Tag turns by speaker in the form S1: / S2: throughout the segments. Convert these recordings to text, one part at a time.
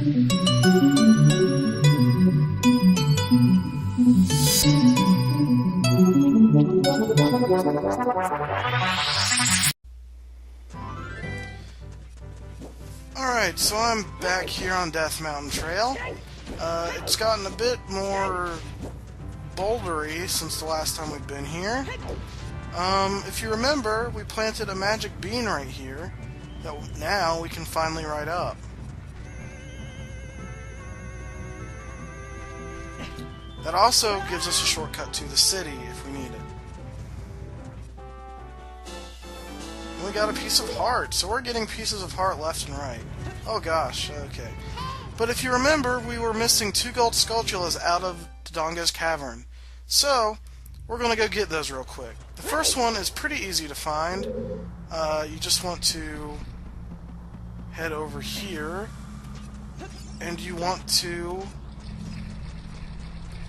S1: Alright, so I'm back here on Death Mountain Trail. It's gotten a bit more bouldery since the last time we've been here. If you remember, we planted a magic bean right here that now we can finally ride up. That also gives us a shortcut to the city if we need it. And we got a piece of heart, so we're getting pieces of heart left and right. Oh gosh, okay. But if you remember, we were missing 2 gold sculptulas out of Dodongo's cavern. So, we're going to go get those real quick. The first one is pretty easy to find. You just want to head over here, and you want to...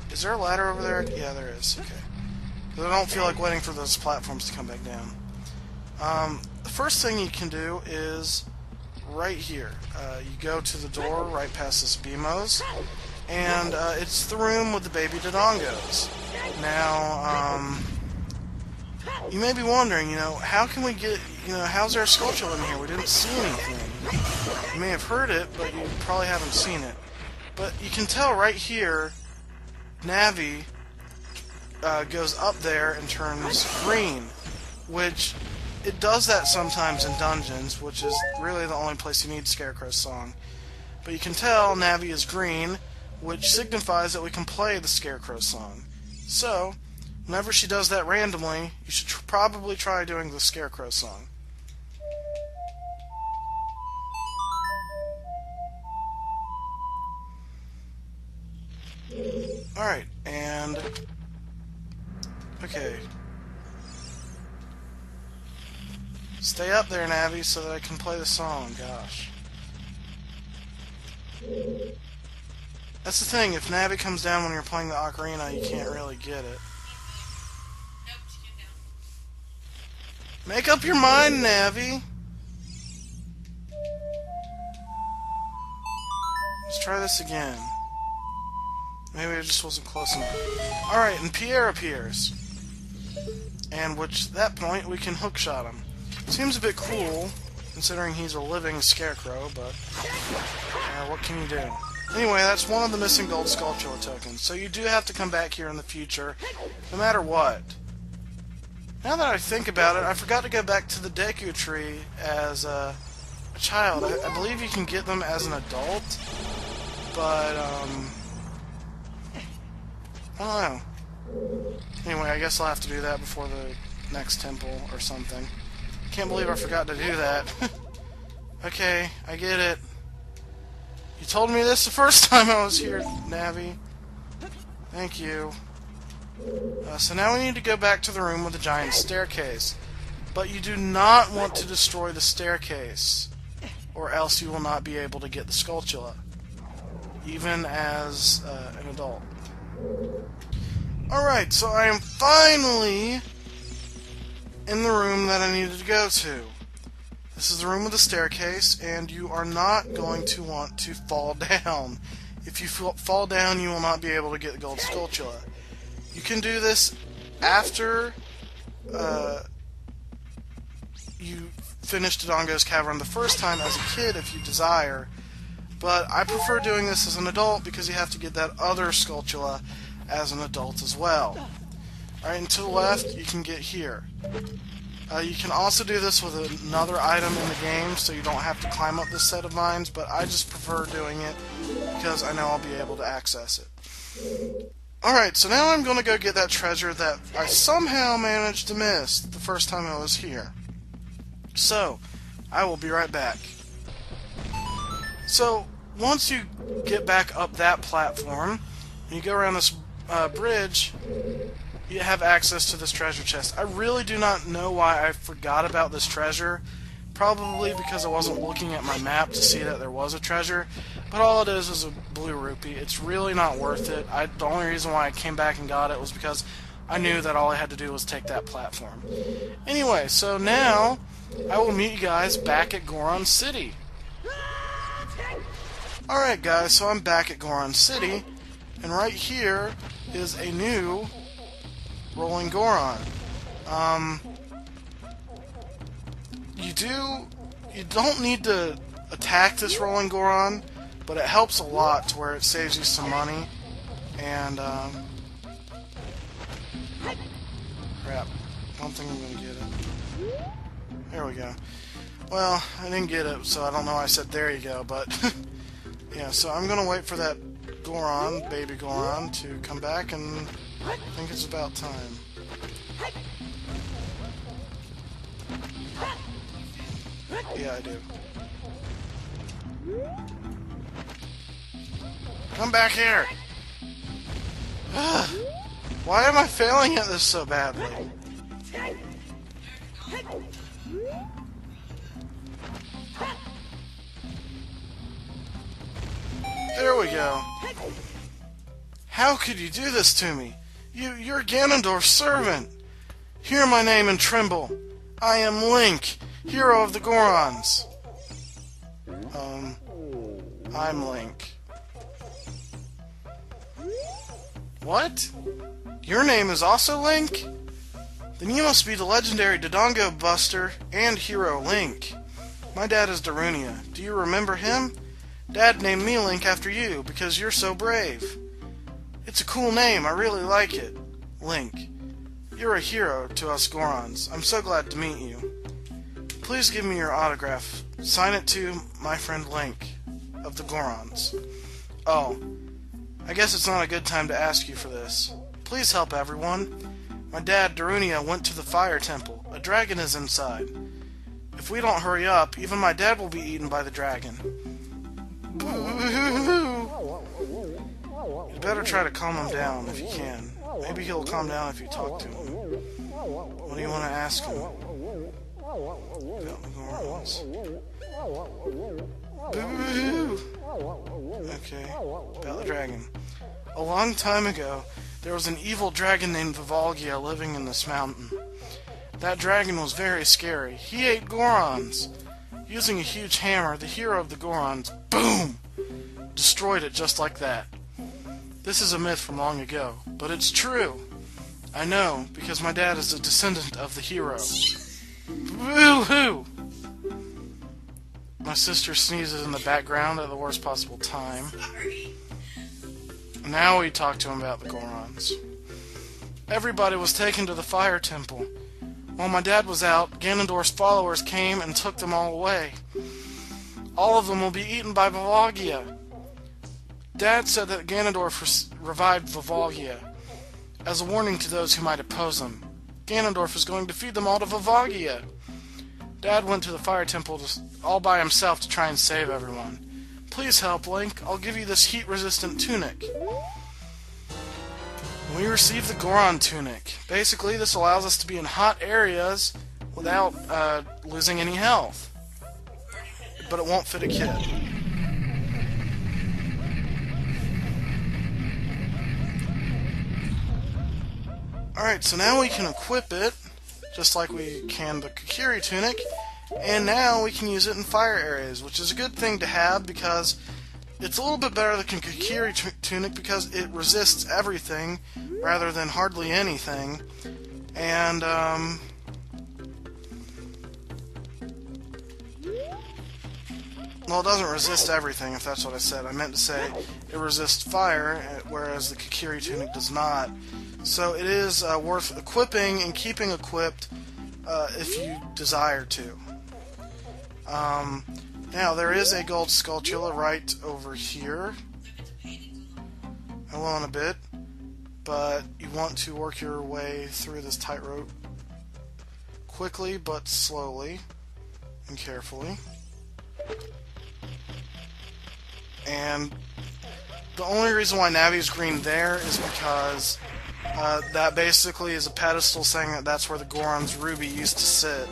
S1: Is there a ladder over there? Yeah, there is. Okay. Because I don't feel like waiting for those platforms to come back down. The first thing you can do is right here. You go to the door right past this BMOs, and it's the room with the baby Dodongos. Now, you may be wondering, how can we get, how's there a sculpture in here? We didn't see anything. You may have heard it, but you probably haven't seen it. But you can tell right here, Navi goes up there and turns green, which it does that sometimes in dungeons, which is really the only place you need Scarecrow's song. But you can tell Navi is green, which signifies that we can play the Scarecrow song. So, whenever she does that randomly, you should probably try doing the Scarecrow song. Alright, and... Okay. Stay up there, Navi, so that I can play the song. Gosh. That's the thing, if Navi comes down when you're playing the Ocarina, you can't really get it.
S2: Nope, she came down.
S1: Make up your mind, Navi! Let's try this again. Maybe I just wasn't close enough. Alright, and Pierre appears. And at that point, we can hookshot him. Seems a bit cruel, considering he's a living scarecrow, but what can you do? Anyway, that's one of the missing gold sculpture tokens, so you do have to come back here in the future, no matter what. Now that I think about it, I forgot to go back to the Deku Tree as a child. I believe you can get them as an adult, but, I don't know. Anyway, I guess I'll have to do that before the next temple or something. Can't believe I forgot to do that. Okay, I get it. You told me this the first time I was here, Navi. Thank you. So now we need to go back to the room with the giant staircase. But you do not want to destroy the staircase, or else you will not be able to get the Skulltula, even as an adult. Alright, so I am finally in the room that I needed to go to. This is the room with the staircase, and you are not going to want to fall down. If you fall down, you will not be able to get the gold Skulltula. You can do this after you finish Dodongo's Cavern the first time as a kid if you desire, but I prefer doing this as an adult because you have to get that other Skulltula as an adult as well. Alright, and to the left, you can get here. You can also do this with another item in the game, so you don't have to climb up this set of mines, but I just prefer doing it because I know I'll be able to access it. Alright, so now I'm going to go get that treasure that I somehow managed to miss the first time I was here. So, I will be right back. So, once you get back up that platform, and you go around this bridge, you have access to this treasure chest. I really do not know why I forgot about this treasure. Probably because I wasn't looking at my map to see that there was a treasure. But all it is a blue rupee. It's really not worth it. The only reason why I came back and got it was because I knew that all I had to do was take that platform. Anyway, so now I will meet you guys back at Goron City. Alright guys, so I'm back at Goron City, and right here is a new rolling Goron. You don't need to attack this rolling Goron, but it helps a lot to where it saves you some money, and crap, I don't think I'm gonna get it. There we go. Well, I didn't get it, so I don't know why I said there you go, but yeah, so I'm gonna wait for that Goron, baby Goron, to come back, and I think it's about time. Yeah, I do. Come back here! Why am I failing at this so badly? There we go. How could you do this to me? You're Ganondorf's servant. Hear my name and tremble. I am Link, hero of the Gorons. I'm Link. What? Your name is also Link? Then you must be the legendary Dodongo Buster and hero Link. My dad is Darunia. Do you remember him? Dad named me Link after you because you're so brave. It's a cool name. I really like it. Link. You're a hero to us Gorons. I'm so glad to meet you. Please give me your autograph. Sign it to my friend Link of the Gorons. Oh, I guess it's not a good time to ask you for this. Please help everyone. My dad, Darunia, went to the fire temple. A dragon is inside. If we don't hurry up, even my dad will be eaten by the dragon. Boo-hoo-hoo. You better try to calm him down if you can. Maybe he'll calm down if you talk to him. What do you want to ask him? About the Gorons. Boo-hoo. Okay, about the dragon. A long time ago, there was an evil dragon named Vivalgia living in this mountain. That dragon was very scary. He ate Gorons. Using a huge hammer, the hero of the Gorons, boom, destroyed it just like that. This is a myth from long ago, but it's true. I know, because my dad is a descendant of the hero. Woo-hoo! My sister sneezes in the background at the worst possible time. Now we talk to him about the Gorons. Everybody was taken to the fire temple. While my dad was out, Ganondorf's followers came and took them all away. All of them will be eaten by Vivalgia. Dad said that Ganondorf revived Vivalgia as a warning to those who might oppose him. Ganondorf is going to feed them all to Vivalgia. Dad went to the fire temple all by himself to try and save everyone. Please help, Link. I'll give you this heat-resistant tunic. We received the Goron tunic. Basically, this allows us to be in hot areas without losing any health. But it won't fit a kid. Alright, so now we can equip it, just like we can the Kokiri tunic, and now we can use it in fire areas, which is a good thing to have because it's a little bit better than the Kokiri tunic because it resists everything rather than hardly anything, and well, it doesn't resist everything, if that's what I said. I meant to say it resists fire, whereas the Kokiri tunic does not. So it is worth equipping and keeping equipped if you desire to. Now, there is a gold skulltula right over here. I will in a bit, but you want to work your way through this tightrope quickly but slowly and carefully. And the only reason why Navi's green there is because that basically is a pedestal saying that that's where the Goron's ruby used to sit.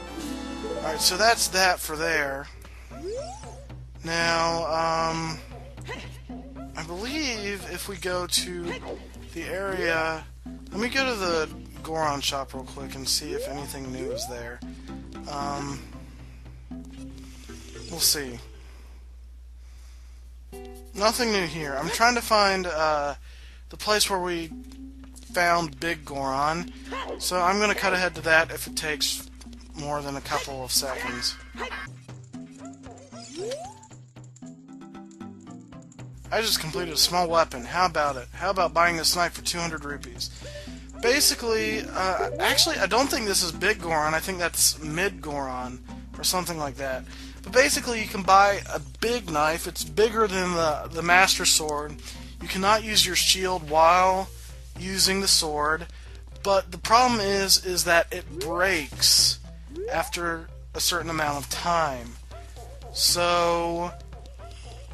S1: Alright, so that's that for there. Now, I believe if we go to the area... Let me go to the Goron shop real quick and see if anything new is there. We'll see. Nothing new here. I'm trying to find the place where we found Big Goron, so I'm going to cut ahead to that if it takes more than a couple of seconds. I just completed a small weapon. How about it? How about buying this knife for 200 rupees? Basically, actually, I don't think this is Big Goron. I think that's Mid Goron or something like that. But basically, you can buy a big knife. It's bigger than the Master Sword. You cannot use your shield while using the sword, but the problem is that it breaks after a certain amount of time. So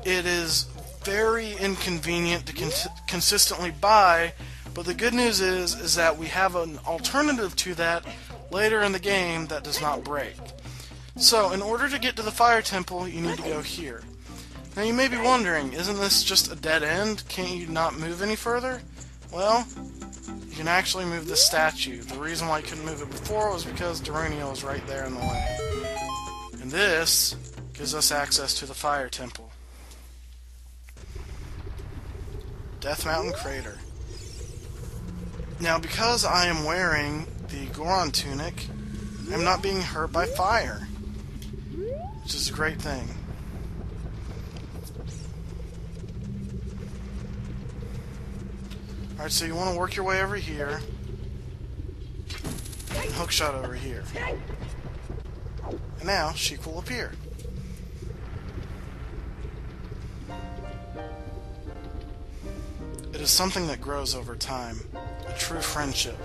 S1: it is very inconvenient to consistently buy, but the good news is that we have an alternative to that later in the game that does not break. So in order to get to the fire temple, you need to go here. Now you may be wondering, isn't this just a dead end? Can't you not move any further? Well, you can actually move the statue. The reason why you couldn't move it before was because Darunia was right there in the way. And this gives us access to the fire temple. Death Mountain Crater. Now, because I am wearing the Goron tunic, I'm not being hurt by fire, which is a great thing. Alright, so you want to work your way over here, and hookshot over here. And now, Sheik will appear. It is something that grows over time. A true friendship.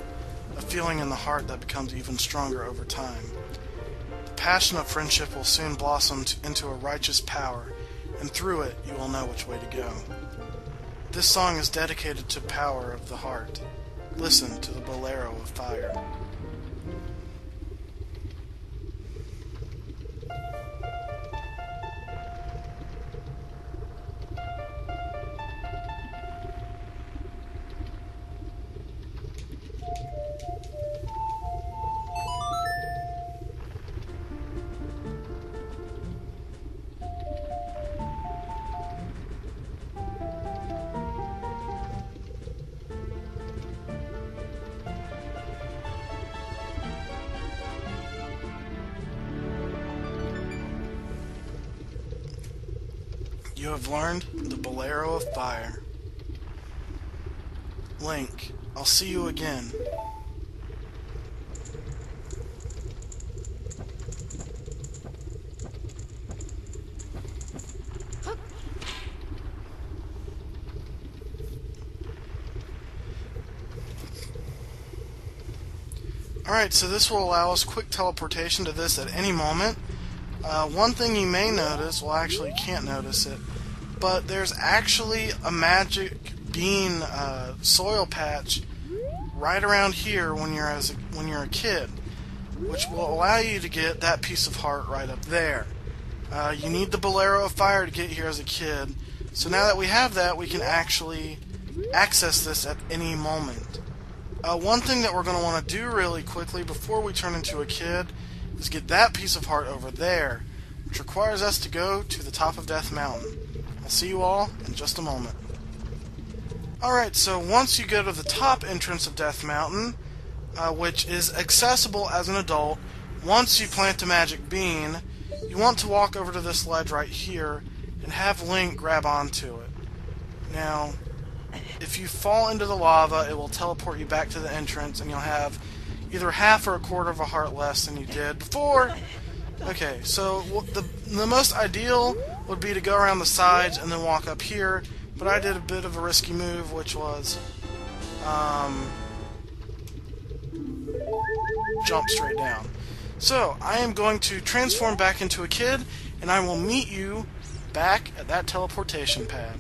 S1: A feeling in the heart that becomes even stronger over time. The passion of friendship will soon blossom into a righteous power, and through it you will know which way to go. This song is dedicated to power of the heart. Listen to the bolero of fire. You have learned the bolero of fire. Link, I'll see you again. Alright, so this will allow us quick teleportation to this at any moment. One thing you may notice, well actually you can't notice it, but there's actually a magic bean soil patch right around here when you're a kid, which will allow you to get that piece of heart right up there. You need the bolero of fire to get here as a kid, so now that we have that, we can actually access this at any moment. One thing that we're going to want to do really quickly before we turn into a kid is get that piece of heart over there, which requires us to go to the top of Death Mountain. I'll see you all in just a moment. Alright, so once you go to the top entrance of Death Mountain, which is accessible as an adult, once you plant a magic bean, you want to walk over to this ledge right here and have Link grab onto it. Now, if you fall into the lava, it will teleport you back to the entrance, and you'll have either half or a quarter of a heart less than you did before. Okay, so the most ideal would be to go around the sides and then walk up here, but I did a bit of a risky move, which was jump straight down. So, I am going to transform back into a kid, and I will meet you back at that teleportation pad.